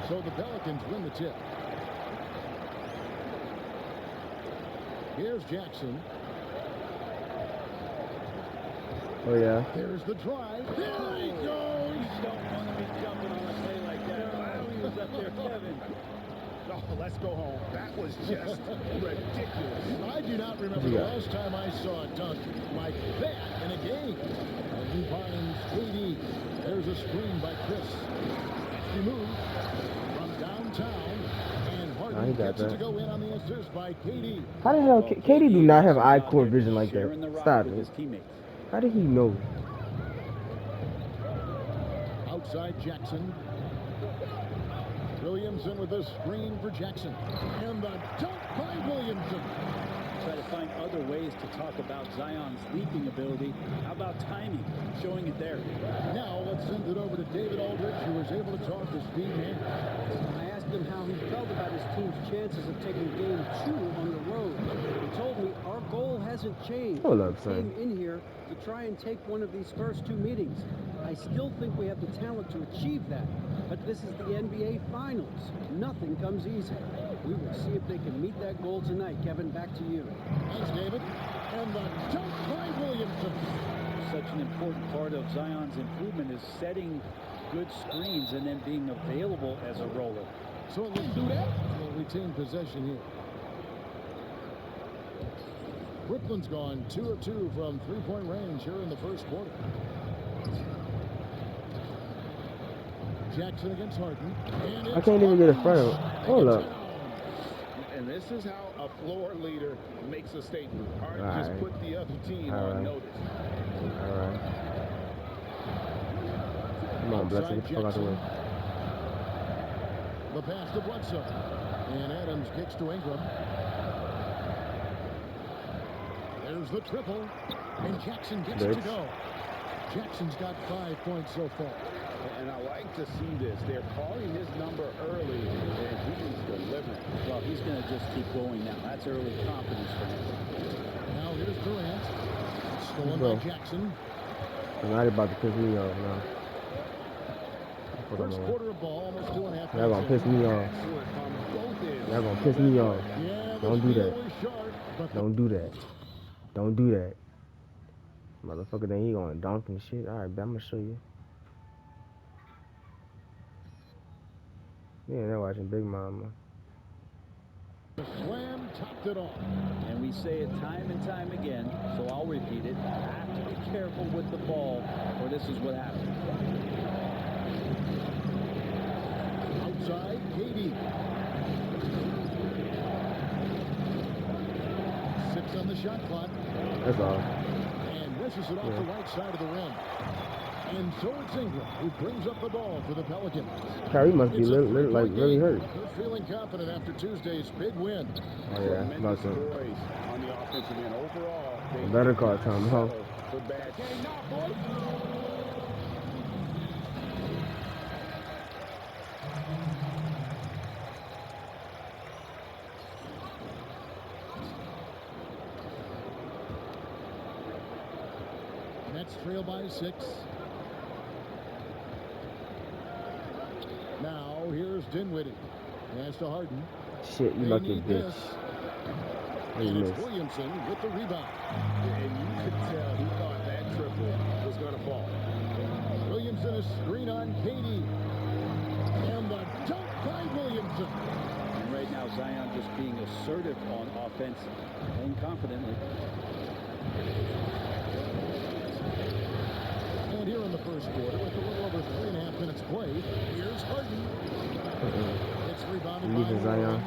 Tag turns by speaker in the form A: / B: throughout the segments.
A: So the Pelicans win the tip. Here's Jackson.
B: Oh, yeah.
A: There's the drive. There he goes.
C: You don't want to be jumping on a play like that. Wow, he was up there, Kevin.
D: Oh, let's go home. That was just ridiculous.
A: I do not remember the last time I saw a dunk like that in a game. And he finds KD. There's a screen by Chris. He moves from downtown. And Harden gets it to go in on the assist by KD.
B: How the hell? KD do not have eye core vision like that. Stop it. How did he know?
A: Outside Jackson. Williamson with a screen for Jackson. And the dunk by Williamson.
C: Try to find other ways to talk about Zion's leaping ability. How about timing? Showing it there.
A: Now let's send it over to David Aldridge, who was able to talk to Steve Nash.
E: I asked him how he felt about his team's chances of taking game 2 on the road. He told me our goal hasn't changed.
B: Hold up,
E: We came in here to try and take one of these first 2 meetings. I still think we have the talent to achieve that. But this is the NBA Finals. Nothing comes easy. We will see if they can meet that goal tonight. Kevin, back to you.
A: Thanks, David. And the dunk by Williamson.
C: Such an important part of Zion's improvement is setting good screens and then being available as a roller.
A: So let's do that. We'll retain possession here. Brooklyn's gone 2 of 2 from three-point range here in the first quarter. Jackson against Harden.
B: I can't even get in front of him. Hold up.
D: And this is how a floor leader makes a statement. Harden just put the other team on notice.
B: All right. Come on, Blessing, get the fuck out the way.
A: The pass to Bledsoe. And Adams kicks to Ingram. There's the triple. And Jackson gets it to go. Jackson's got 5 points so far.
D: And I like to see this. They're calling his number early, and he's delivering.
C: Well, he's going to just keep going now. That's early confidence for him.
A: Now here's Durant. Stolen by Jackson.
B: I'm not about to piss me off now.
A: First quarter of ball, almost 2.5 minutes.
B: Y'all gonna piss me off. Y'all gonna piss me off. Don't do that. Don't do that. Don't do that. Motherfucker, then he gonna dunk and shit. Alright, bet I'm gonna show you. Yeah, they're watching Big Mama.
A: The slam topped it off.
C: And we say it time and time again, so I'll repeat it. Have to be careful with the ball, or this is what happens.
A: Outside, KD. 6 on the shot clock.
B: That's all.
A: And misses it off the right side of the rim. And so it's Ingram who brings up the ball for the Pelicans.
B: Kyrie must be really hurt.
A: They're feeling confident after Tuesday's big win.
B: Oh yeah, about to.
D: On the offensive end overall.
B: Better call time, huh?
D: For bad.
A: Nets trail by 6. Now here's Dinwiddie. Pass to Harden.
B: Shit, you lucky bitch.
A: And it's Williamson with the rebound.
D: And you could tell he thought that triple was going to fall.
A: Williamson is screen on KD. And the dunk by Williamson.
C: And right now, Zion just being assertive on offense, playing confidently.
A: And here in the first quarter, with a little over 3.5 minutes played, here's Harden. It's rebounded by Zion.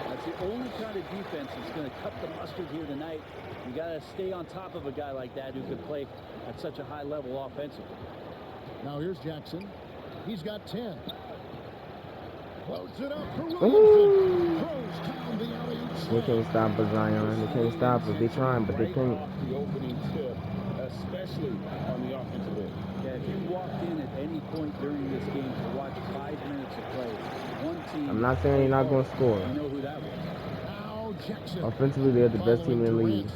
C: That's the only kind of defense that's going to cut the mustard here tonight. You got to stay on top of a guy like that who can play at such a high level offensively.
A: Now here's Jackson. He's got 10. Floats it up for Williamson. Throws down the alley-oop.
B: They can't stop us, Zion. They can't stop us. They trying, but they can't.
D: The opening tip, especially on the offensive end.
C: Yeah, if you walked in at any point during this game to watch 5 minutes of play, one team.
B: I'm not saying they're not going to score.
C: You know who that was.
A: Now Jackson.
B: Offensively, they're the best team in the league.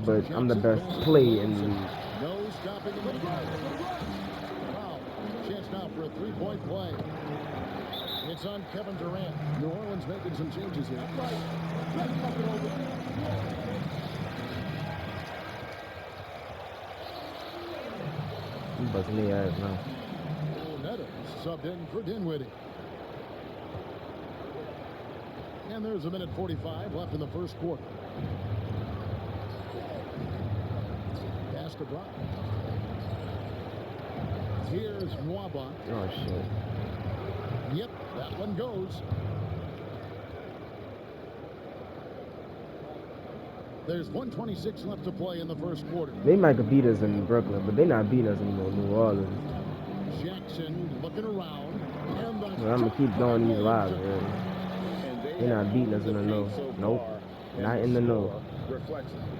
B: But I'm the best play in the league.
A: No stopping in the foul. Chance now for a three-point play. It's on Kevin Durant. New Orleans making some changes here. Right. Let him knock it over.
B: He's busting the ass now.
A: Neto subbed in for Dinwiddie. And there's a minute 45 left in the first quarter. Pass to Brown. Here's Nwaba.
B: Oh, shit.
A: Yep, that one goes. There's 1:26 left to play in the first quarter.
B: They might have beat us in Brooklyn, but they're not beating us in New Orleans.
A: Jackson looking around. And
B: I'm going to keep throwing these lives, really. They're not beating us in the no. Nope. Not in the no.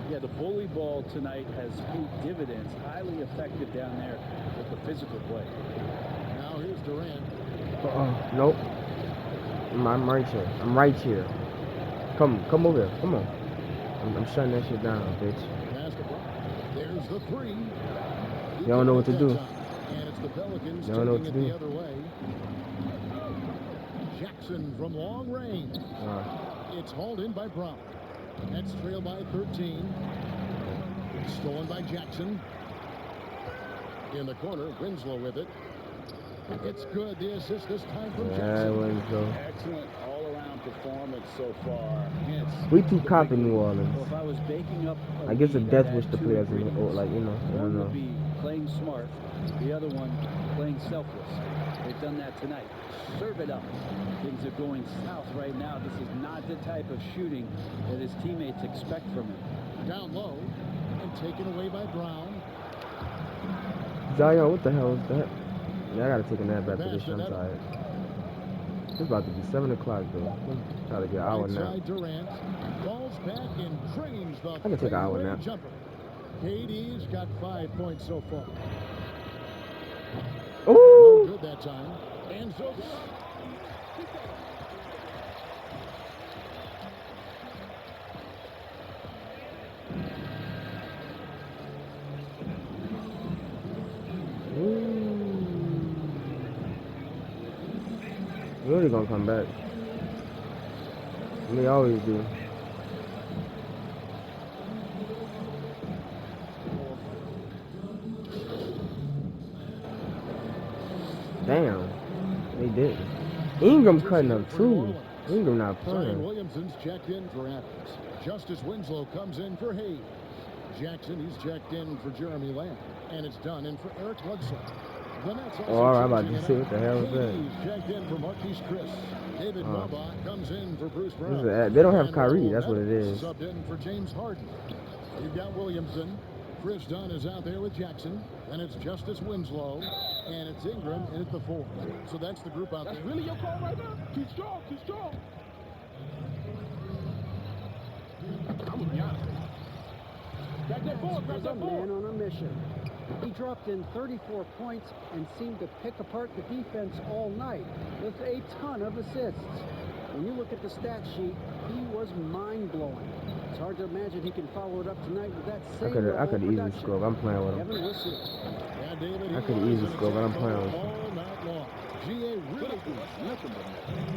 C: Yeah, the bully ball tonight has paid dividends. Highly effective down there with the physical play.
A: Now here's Durant.
B: Nope. I'm right here. I'm right here. Come over here. Come on. I'm shutting that shit down, bitch.
A: There's the three.
B: You don't know what to do.
A: And it's the Pelicans
B: you don't know what to do.
A: The other way. Jackson from long range. It's hauled in by Brown. That's trailed by 13. Stolen by Jackson. In the corner, Winslow with it. It's good. The assist this time from Jackson.
B: Winslow.
D: Excellent all-around performance so far.
B: We too cocky in New Orleans.
C: Well, if I was baking up
B: I guess a death wish to play as like, you know, I don't know.
C: One would be playing smart, the other one playing selfless. They've done that tonight. Serve it up. Things are going south right now. This is not the type of shooting that his teammates expect from him.
A: Down low and taken away by Brown.
B: Zion, what the hell is that? Yeah, I gotta take a nap after this. I'm tired. It's about to be 7 o'clock though. Try to get an hour nap.
A: Durant falls back and drains the
B: I can take an hour nap.
A: Jumper. KD's got 5 points so far.
B: Ooh!
A: No good that time. And so
B: Really gonna come back. They always do. Damn, they did. Ingram cutting up too. Ingram not playing.
A: Williamson's checked in for Adams. Justice Winslow comes in for Hayes. Jackson, he's checked in for Jeremy Lamb. And it's done in for Eric Bledsoe.
B: I'm about to see what the hell is that.
A: Checked in for Marquise Chris. David Mobot comes in for Bruce Brown.
B: They don't have Kyrie, that's what it is.
A: Subbed in for James Harden. You've got Williamson. Chris Dunn is out there with Jackson. And it's Justice Winslow. And it's Ingram in at the 4. So that's the group out there.
D: That's really your call right now? Too strong, too strong. I'm with you. Back that board, back that board.
E: Man on a mission. He dropped in 34 points and seemed to pick apart the defense all night with a ton of assists. When you look at the stat sheet, he was mind-blowing. It's hard to imagine he can follow it up tonight with that same level
B: I could
E: of
B: easily score. I'm playing with him.
E: Kevin, we'll see.
B: I could easily score, but I'm playing with him.
A: All night long. GA really
D: Nothing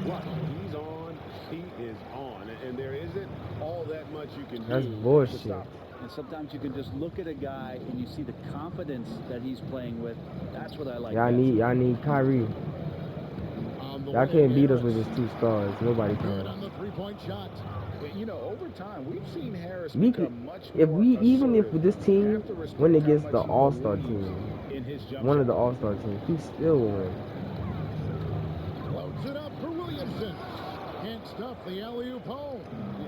D: but right. He's on. He is on. And there isn't all that much you can do.
B: That's bullshit.
C: And sometimes you can just look at a guy and you see the confidence that he's playing with. That's what I like.
B: Y'all need Kyrie. Y'all can't beat us with just 2 stars. Nobody can.
A: on the three-point shot.
D: You know, over time, we've seen Harris
B: We
D: become
B: could,
D: much
B: if
D: more
B: we even if
D: assertive.
B: this team win against the
D: How much he
B: All-Star
D: believes
B: team,
D: in his jump
B: one of the
D: shot.
B: All-Star teams, he still will win.
A: Loads it up for Williamson. Can't stuff the alley-oop home.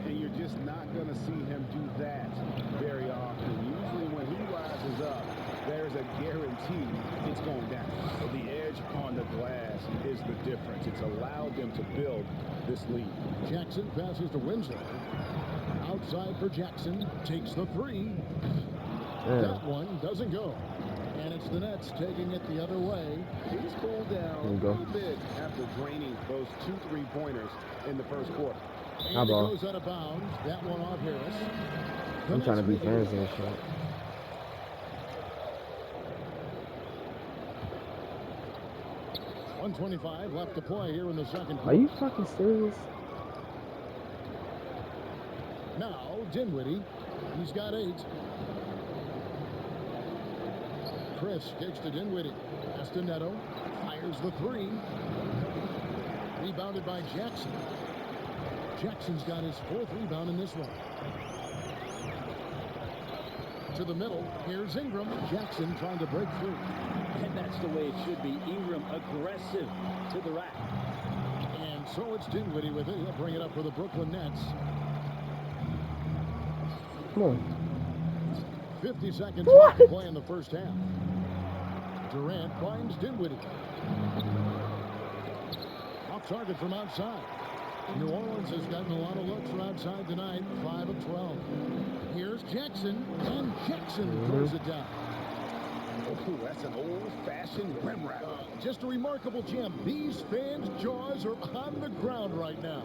D: And you're just not going to see him do that very often. Usually when he rises up, there's a guarantee it's going down. The edge on the glass is the difference. It's allowed them to build this lead.
A: Jackson passes to Winslow. Outside for Jackson. Takes the 3. That one doesn't go. And it's the Nets taking it the other way.
D: He's cooled down a little bit after draining those 2 3-pointers in the first quarter.
A: And it goes out of bounds. That one off Harris.
B: I'm trying to be fancy and shit.
A: 1:25 left to play here in the second
B: Are
A: quarter.
B: you fucking serious?
A: Now, Dinwiddie. He's got 8. Chris kicks to Dinwiddie. Pass to Neto. Fires the 3. Rebounded by Jackson. Jackson's got his 4th rebound in this one. To the middle. Here's Ingram. Jackson trying to break through.
C: And that's the way it should be. Ingram aggressive to the rack.
A: And so it's Dinwiddie with it. He'll bring it up for the Brooklyn Nets.
B: Come on.
A: 50 seconds left to play in the first half. Durant finds Dinwiddie. Off target from outside. New Orleans has gotten a lot of looks from outside tonight. 5 of 12. Here's Jackson, and Jackson throws it down.
D: Oh, that's an old-fashioned rim wrap.
A: Just a remarkable gem. These fans' jaws are on the ground right now.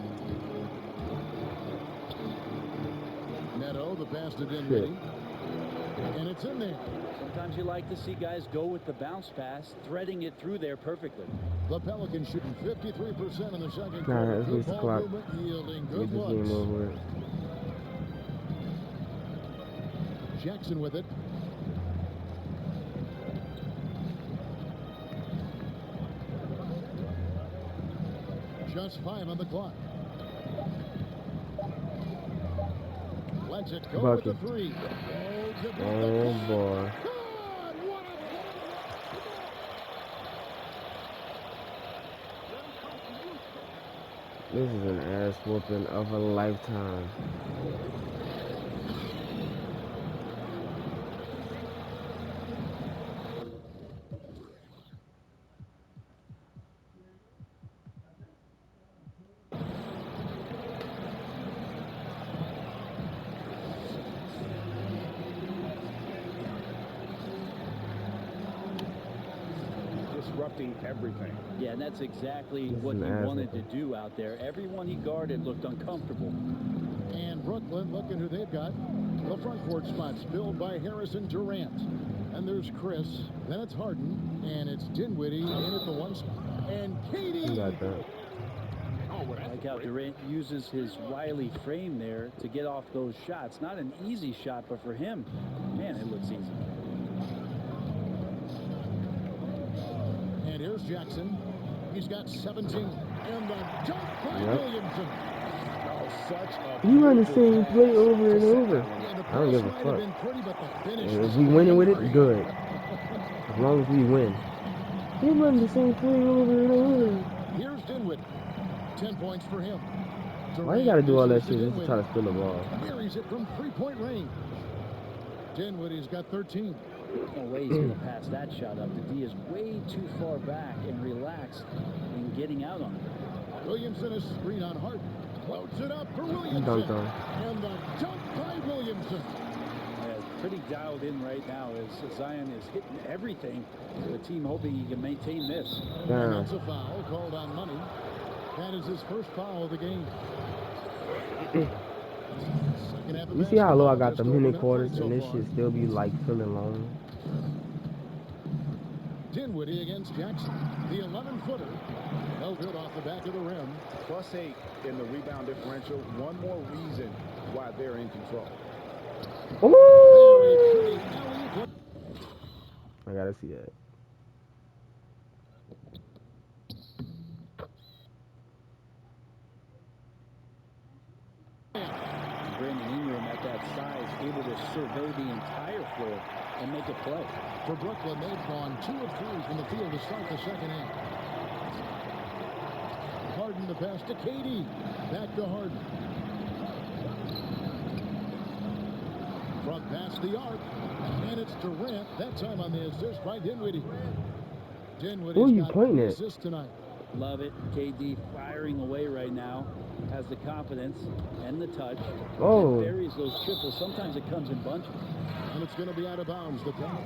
A: Neto, the pass to Dinwiddie. And it's in there.
C: Sometimes you like to see guys go with the bounce pass, threading it through there perfectly.
A: The Pelicans shooting 53% in the second
B: All
A: quarter.
B: right, let's waste the
A: Ball
B: clock.
A: movement yielding
B: Get
A: good
B: this game
A: looks.
B: over with.
A: Jackson with it. Just 5 on the clock. Lets it go
B: Bucket.
A: with the 3.
B: Oh, boy.
A: God, what a...
B: This is an ass whooping of a lifetime.
D: Disrupting everything.
C: Yeah, and that's exactly
B: This is
C: what
B: an
C: he
B: ass
C: wanted to
B: whooping.
C: do out there. Everyone he guarded looked uncomfortable.
A: And Brooklyn looking who they've got. The front court spots filled by Harrison Durant. And there's Chris. Then it's Harden. And it's Dinwiddie in at the 1 spot. And
B: You
A: KD.
B: got that.
C: I like how Durant uses his wily frame there to get off those shots. Not an easy shot, but for him, man, it looks easy.
A: And here's Jackson. He's got 17. And the dunk by
B: Yep.
A: Williamson.
D: Oh, such a
B: You run the
D: beautiful
B: same
D: pass
B: play over
D: to
B: and
D: set
B: over.
D: that one
A: Yeah, the
B: I don't give a
A: pass might have
B: fuck.
A: been pretty, but the finish
B: And
A: was
B: if we winning with it,
A: great.
B: good. As long as we win. You run the same play over and over.
A: Here's Dinwiddie. 10 points for him.
B: Why you gotta do all that
A: Durant
B: shit
A: dishes
B: just to try to steal the ball?
A: Buries it from 3-point range. Dinwiddie's got 13.
C: No way he's going to pass that shot up. The D is way too far back and relaxed in getting out on it.
A: Williamson is screen on Harden. Floats it up for Williamson.
B: Dunked on.
A: And the dunk by Williamson.
C: Yeah, pretty dialed in right now as Zion is hitting everything. The team hoping he can maintain this.
A: And
B: Damn.
A: that's a foul called on Money. That is his first foul of the game. Second half of
B: You see how low I got
A: basketball,
B: the
A: just over
B: minute
A: minute
B: quarters
A: played so
B: and this
A: far.
B: shit still be like feeling long?
A: Dinwiddie against Jackson. The 11-footer. No good off the back of the rim.
D: +8 in the rebound differential. One more reason why they're in control.
A: Very pretty alley-oop.
B: I gotta see that.
C: Brandon Ingram at that size, able to survey the entire floor and make a play.
A: For Brooklyn, they've gone 2 of 3 from the field to start the second half. Harden to pass to KD. Back to Harden. From past the arc. And it's Durant. That time on the assist by Dinwiddie.
B: Who are you
A: got
B: pointing
A: 3
B: at?
A: assists tonight.
C: Love it. KD firing away right now. Has the confidence and the touch.
B: Oh.
C: And buries those triples. Sometimes it comes in bunches.
A: And it's going to be out of bounds. The penalty.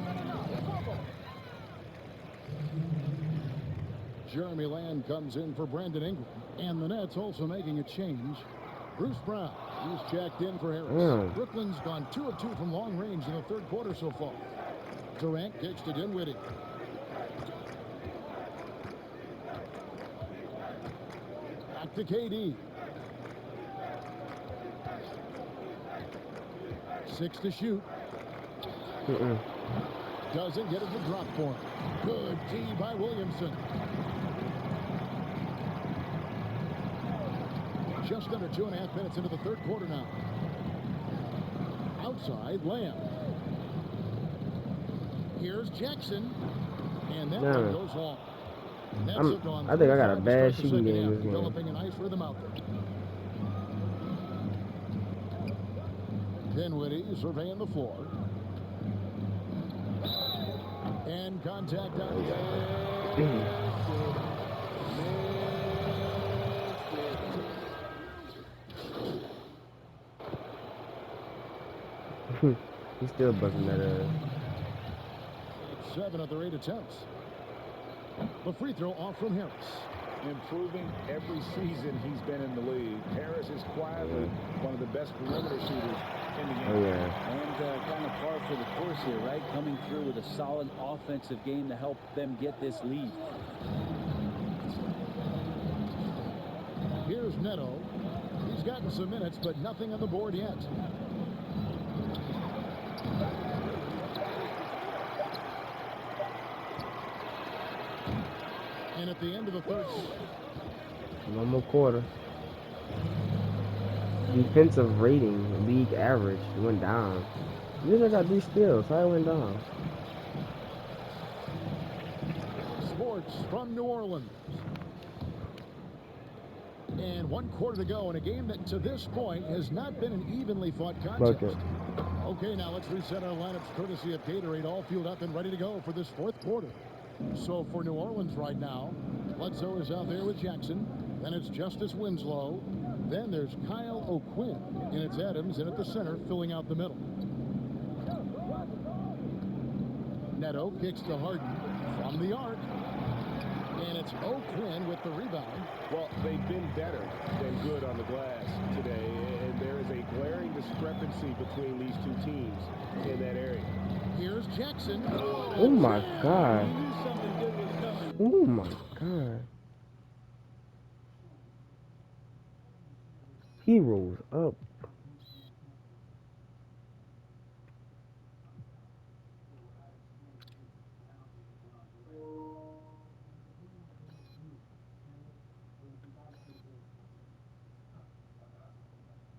A: Jeremy Lamb comes in for Brandon Ingram. And the Nets also making a change. Bruce Brown, he's checked in for Harris. Brooklyn's gone 2 of 2 from long range in the third quarter so far. Durant kicks to Dinwiddie. to KD. 6 to shoot. Doesn't get it to drop for him. Good D by Williamson. Just under 2.5 minutes into the third quarter now. Outside, Lamb. Here's Jackson. And that one goes long.
B: I think I got a bad shooting game this game.
A: Developing a nice rhythm out there. Dinwiddie surveying the floor. And contact out
B: He's still busting that ass.
A: 7 of their 8 attempts. The free throw off from Harris.
D: Improving every season he's been in the league. Harris is quietly one of the best perimeter shooters in the game.
B: Oh, yeah.
C: And kind of par for the course here, right? Coming through with a solid offensive game to help them get this lead.
A: Here's Neto. He's gotten some minutes, but nothing on the board yet. And at the end of the third,
B: one more quarter. Defensive rating, league average, went down. Then I got 3 steals, so I went down.
A: sports from New Orleans. And 1 quarter to go in a game that to this point has not been an evenly fought contest. Okay, now let's reset our lineups courtesy of Gatorade, all fueled up and ready to go for this 4th quarter. So for New Orleans right now, Bledsoe is out there with Jackson. Then it's Justice Winslow. Then there's Kyle O'Quinn. And it's Adams in at the center, filling out the middle. Neto kicks to Harden from the arc. And it's O'Quinn with the rebound.
D: Well, they've been better than good on the glass today. And there is a glaring discrepancy between these two teams in that area.
A: Here's Jackson.
B: Oh, my God. Oh, my God. He rolls up.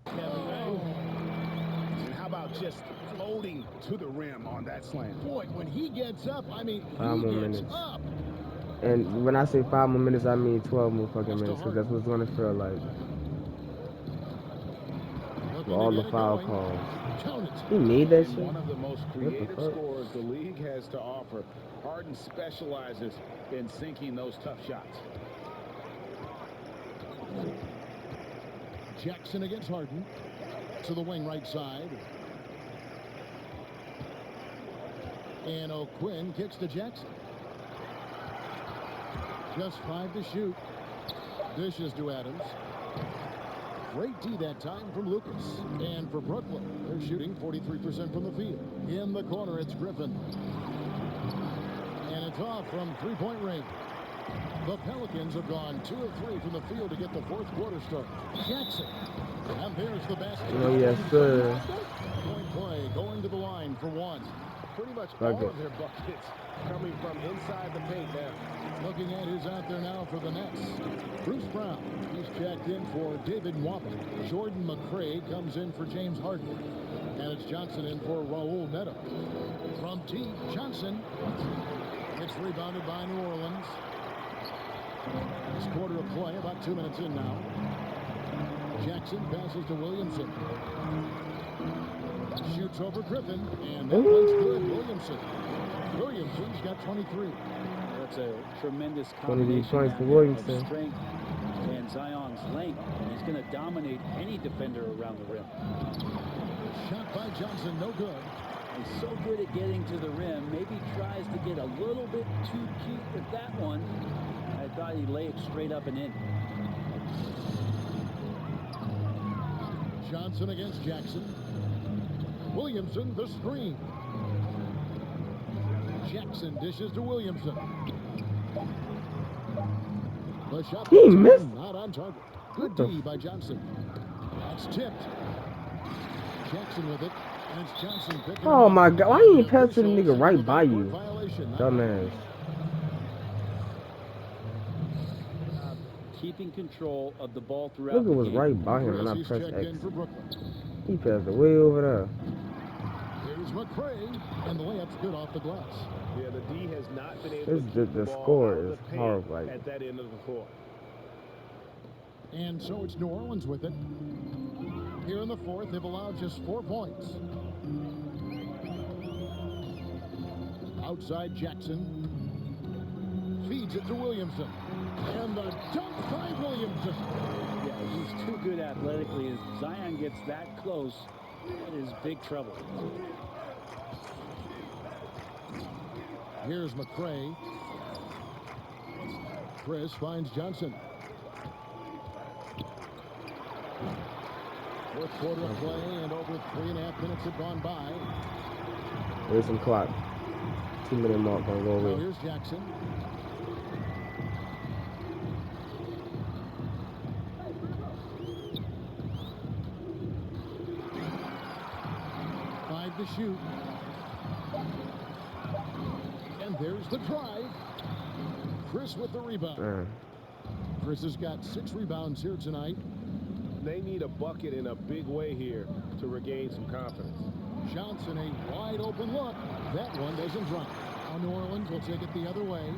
D: And how about just floating to the rim on that slam?
A: Boy, when he gets up, I mean,
B: 5 more
A: he
B: minutes.
A: gets up.
B: And when I say 5 more minutes, I mean 12 more fucking minutes, because that's what's going to feel like. With all the foul calls. He made that shit.
D: One of the most creative scorers the league has to offer. Harden specializes in sinking those tough shots.
A: Jackson against Harden. To the wing right side. And O'Quinn kicks to Jackson. Just 5 to shoot. Dishes to Adams. Great D that time from Lucas. And for Brooklyn, they're shooting 43% from the field. In the corner, it's Griffin. And it's off from three-point range. The Pelicans have gone 2 of 3 from the field to get the 4th quarter started. Jackson. And there's the basket.
B: Oh, yes, sir.
A: Point play going to the line for 1.
D: Pretty much all of their buckets coming from inside the paint now.
A: Looking at who's out there now for the Nets. Bruce Brown. He's checked in for David Nwaba. Jordan McRae comes in for James Harden. And it's Johnson in for Raul Neto. From T. Johnson. It's rebounded by New Orleans. This quarter of play, about 2 minutes in now. Jackson passes to Williamson. Shoots over Griffin, and that one's good. Williamson's got 23.
C: That's a tremendous combination of strength and Zion's length. And he's going to dominate any defender around the rim.
A: Shot by Johnson, no good.
C: He's so good at getting to the rim. Maybe tries to get a little bit too cute with that one. I thought he'd lay it straight up and in.
A: Johnson against Jackson. Williamson, the screen. Jackson dishes to Williamson. The shot
B: he missed.
A: Not on target. Good D by Johnson. That's tipped. Jackson with it. And it's Johnson picking
B: Oh
A: him
B: my
A: up.
B: God! Why you
A: And
B: ain't pass to the
A: officials
B: nigga right
A: signal a
B: by
A: backcourt
B: you,
A: violation.
B: dumbass?
C: Keeping control of the ball throughout
B: Nigga
C: the
B: was
C: game.
B: right by him when I
A: He's
B: pressed
A: checked
B: X.
A: in for Brooklyn.
B: He passed it way over there.
A: Here's McCray, and the layup's good off the glass.
D: Yeah, the D has not been able to keep
B: The
D: the ball
B: score
D: out of
B: is
D: the paint
B: horrible. Like,
D: at that end of the floor.
A: And so it's New Orleans with it. Here in the fourth, they've allowed just 4 points. Outside Jackson. Feeds it to Williamson. And the dunk by Williamson.
C: Yeah, he's too good athletically. As Zion gets that close, it is big trouble.
A: Here's McCray. Chris finds Johnson. Fourth quarter of play, and over 3.5 minutes have gone by.
B: there's some clock. 2-minute mark gonna go
A: Now
B: away.
A: here's Jackson. To shoot. And there's the drive. Chris with the rebound. Chris has got 6 rebounds here tonight.
D: They need a bucket in a big way here to regain some confidence.
A: Johnson, a wide open look. That one doesn't drop. Now New Orleans will take it the other way.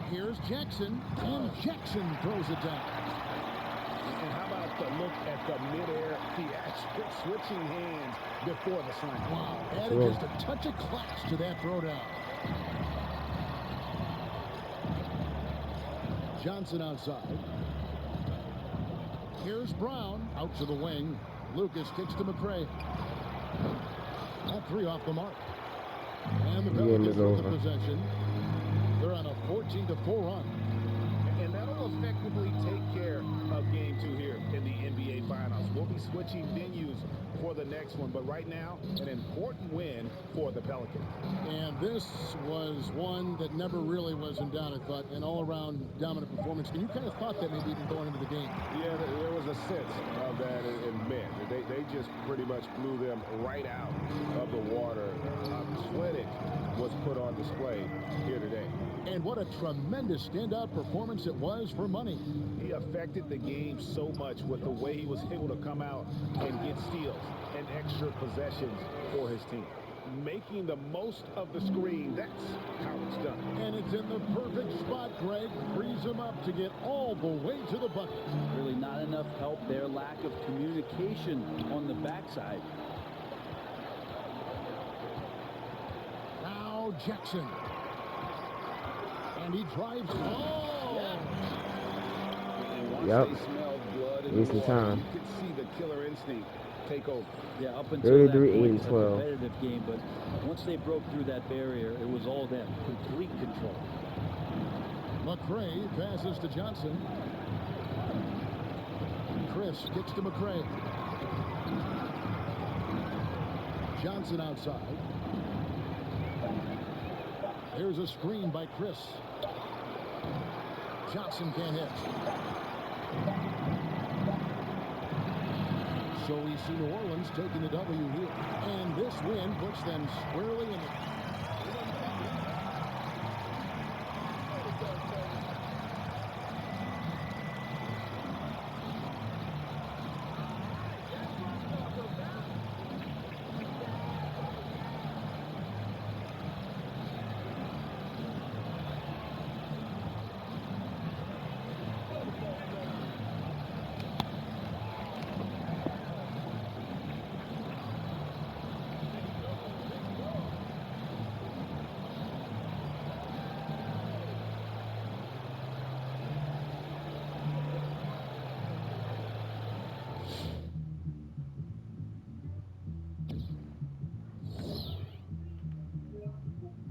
A: Here's Jackson, and Jackson throws it down.
D: And how about the look at the midair theatric switching hands before the slam?
A: Wow, added just a touch of class to that throwdown. Johnson outside. Here's Brown out to the wing. Lucas kicks to McCray. All 3 off the mark. And the Pelicans with the possession. They're on a 14-4 run.
D: And that'll effectively take care of game 2 here in the NBA Finals. We'll be switching venues for the next one, but right now, an important win for the Pelicans.
A: And this was one that never really was in doubt, I thought, an all-around dominant performance. And you kind of thought that maybe even going into the game.
D: Yeah, there was a sense of that in men. They just pretty much blew them right out of the water. A clinic was put on display here today.
A: And what a tremendous standout performance it was for Money.
D: He affected the game so much with the way he was able to come out and get steals and extra possessions for his team. Making the most of the screen, that's how it's done.
A: And it's in the perfect spot, Greg. Frees him up to get all the way to the bucket.
C: Really not enough help there. Lack of communication on the backside.
A: Now Jackson. And he drives. Oh!
B: Yep.
D: They smelled blood in
B: Need
D: the
B: some
D: water.
B: time.
D: You could see the killer instinct take over.
C: Yeah, up until that
B: 33, 8,
C: point,
B: and
C: it's a
B: 12.
C: competitive game, but once they broke through that barrier, it was all them. Complete control.
A: McCray passes to Johnson. Chris kicks to McCray. Johnson outside. There's a screen by Chris. Johnson can't hit. So we see New Orleans taking the W here. And this win puts them squarely in the